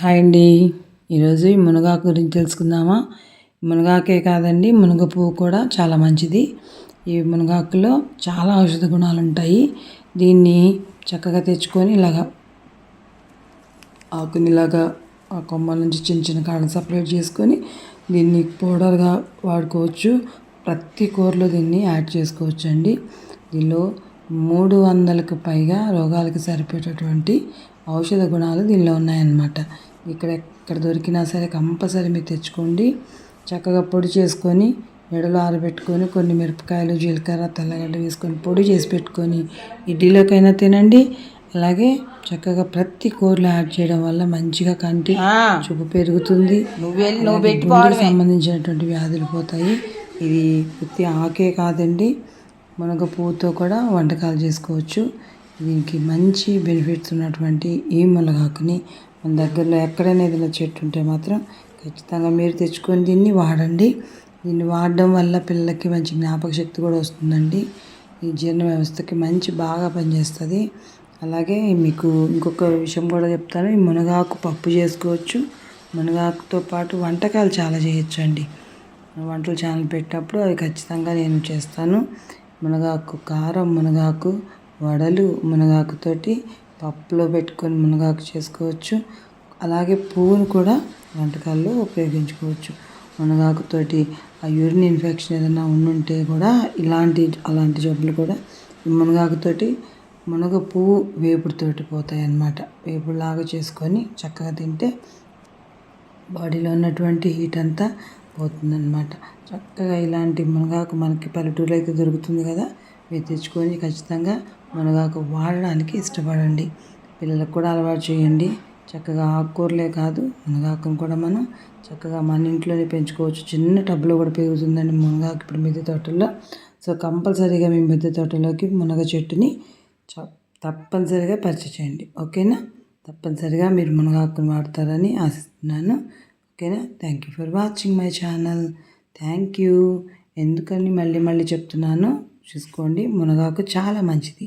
Hi అండి. ఈరోజు ఈ మునగాకు గురించి తెలుసుకుందామా. మునగాకే కాదండి, మునగ పువ్వు కూడా చాలా మంచిది. ఈ మునగాకులో చాలా ఔషధ గుణాలు ఉంటాయి. దీన్ని చక్కగా తెచ్చుకొని ఆకునిలాగా ఆ కొమ్మల నుంచి చిన్న చిన్న కాడలు సపరేట్ చేసుకొని దీన్ని పౌడర్గా వాడుకోవచ్చు. ప్రతి కూరలో దీన్ని యాడ్ చేసుకోవచ్చు అండి. దీనిలో 300కు పైగా రోగాలకు సరిపోయేటటువంటి ఔషధ గుణాలు దీనిలో ఉన్నాయన్నమాట. ఎక్కడ దొరికినా సరే కంపల్సరీ మీరు తెచ్చుకోండి. చక్కగా పొడి చేసుకొని ఎడలో ఆరబెట్టుకొని కొన్ని మిరపకాయలు, జీలకర్ర, తెల్లగడ్డ వేసుకొని పొడి చేసి పెట్టుకొని ఇడ్లీలోకైనా తినండి. అలాగే చక్కగా ప్రతి కూరలో యాడ్ చేయడం వల్ల మంచిగా కంటి చూపు పెరుగుతుంది. గుండెకి సంబంధించినటువంటి వ్యాధులు పోతాయి. ఇది ప్రతి ఆకే కాదండి, మునగ పువ్వుతో కూడా వంటకాలు చేసుకోవచ్చు. దీనికి మంచి బెనిఫిట్స్ ఉన్నటువంటి ఈ మునగాకుని మన దగ్గరలో ఎక్కడైనా ఏదైనా చెట్టు ఉంటే మాత్రం ఖచ్చితంగా మీరు తెచ్చుకొని దీన్ని వాడండి. దీన్ని వాడడం వల్ల పిల్లలకి మంచి జ్ఞాపక శక్తి కూడా వస్తుందండి. ఈ జీర్ణ వ్యవస్థకి బాగా పనిచేస్తుంది. అలాగే మీకు ఇంకొక విషయం కూడా చెప్తాను. ఈ మునగాకు పప్పు చేసుకోవచ్చు. మునగాకుతో పాటు వంటకాలు చాలా చేయొచ్చు అండి. వంటల ఛానల్ పెట్టినప్పుడు అది ఖచ్చితంగా నేను చేస్తాను. మునగాకు కారం, మునగాకు వడలు, మునగాకుతోటి పప్పులో పెట్టుకొని మునగాకు చేసుకోవచ్చు. అలాగే పువ్వును కూడా వంటకాల్లో ఉపయోగించుకోవచ్చు. మునగాకుతోటి ఆ యూరిన్ ఇన్ఫెక్షన్ ఏదైనా ఉంటే కూడా అలాంటి జబ్బులు కూడా ఈ మునగాకుతోటి, మునగ పువ్వు వేపుడుతోటి పోతాయి అన్నమాట. వేపుడులాగా చేసుకొని చక్కగా తింటే బాడీలో ఉన్నటువంటి హీట్ అంతా పోతుందన్నమాట. చక్కగా ఇలాంటి మునగాకు మనకి పల్లెటూరులో అయితే దొరుకుతుంది కదా, మీరు తెచ్చుకొని ఖచ్చితంగా మునగాకు వాడడానికి ఇష్టపడండి. పిల్లలకు కూడా అలవాటు చేయండి. చక్కగా ఆకుకూరలే కాదు, మునగాకును కూడా మనం చక్కగా మన ఇంట్లోనే పెంచుకోవచ్చు. చిన్న టబ్లో కూడా పెరుగుతుందండి మునగాకు ఇప్పుడు మిద్దె తోటల్లో. సో కంపల్సరీగా మీ మిద్దె తోటలోకి మునగ చెట్టుని తప్పనిసరిగా పరిచయం చేయండి. ఓకేనా? తప్పనిసరిగా మీరు మునగాకును వాడతారని ఆశిస్తున్నాను. ఓకేనా? Thank you for watching my channel. Thank you. ఎందుకని మళ్ళీ చెప్తున్నాను చూసుకోండి. మునగాకు చాలా మంచిది.